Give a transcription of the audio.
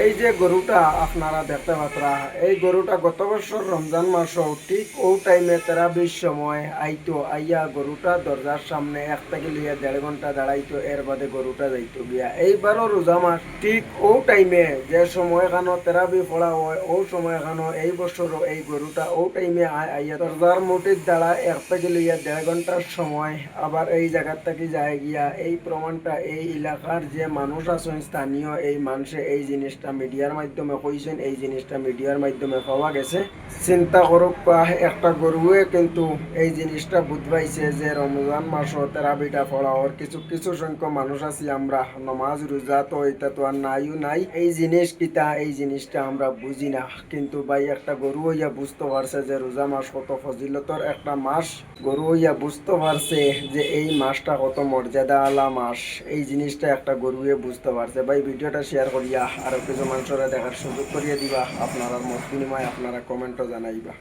এই যে গরুটা আপনারা দেখতে পাত্রা, এই গরুটা গত বছর রমজান মাসও ঠিক ও টাইমে 13-20 সময় আইতো, আইয়া গরুটা দরজার সামনে এক থেকে লিয়ে 1.5 ঘন্টা দাঁড়াইতো, এর বাদে গরুটা যাইতো গিয়া। এইবারও রোজা মাস ঠিক ও টাইমে যে সময় এখানো তেরাবি পড়া হয়, ও সময় এখানো এই বছরও এই গরুটা ও টাইমে আইয়া দরজার মুটির দাঁড়া এক থেকে লিয়ে 1.5 ঘন্টার সময় আবার এই জায়গার থেকে যায় গিয়া। এই প্রমাণটা এই এলাকার যে মানুষ আছেন স্থানীয়, এই মানুষে এই জিনিসটা মিডিয়ার মাধ্যমে কইছেন, এই জিনিসটা মিডিয়ার মাধ্যমে পাওয়া গেছে। চিন্তা করুক, একটা গরুয়ে কিন্তু এই জিনিসটা বুঝবাইছে যে রমজান মাসও তেরাবিটা পড়া ওর কিছু কিছু সংখ্যক মানুষ আছি আমরা নমাজ রোজা তো এটা তো আর নাইও নাই, এই জিনিস কিতা এই জিনিসটা আমরা বুঝি না। কিন্তু ভাই একটা গরু হইয়া বুঝতে পারছে যে রোজা মাস কত ফজিলতর একটা মাস, গরু হইয়া বুঝতে পারছে যে এই মাসটা কত মর্যাদা আলা মাস, এই জিনিসটা একটা গরুয়ে বুঝতে পারছে। ভাই ভিডিওটা শেয়ার করিয়া আরো কিছু মানুষরা দেখার সুযোগ করিয়ে দিবা, আপনারা মত বিনিময় আপনারা কমেন্টও জানাইবা।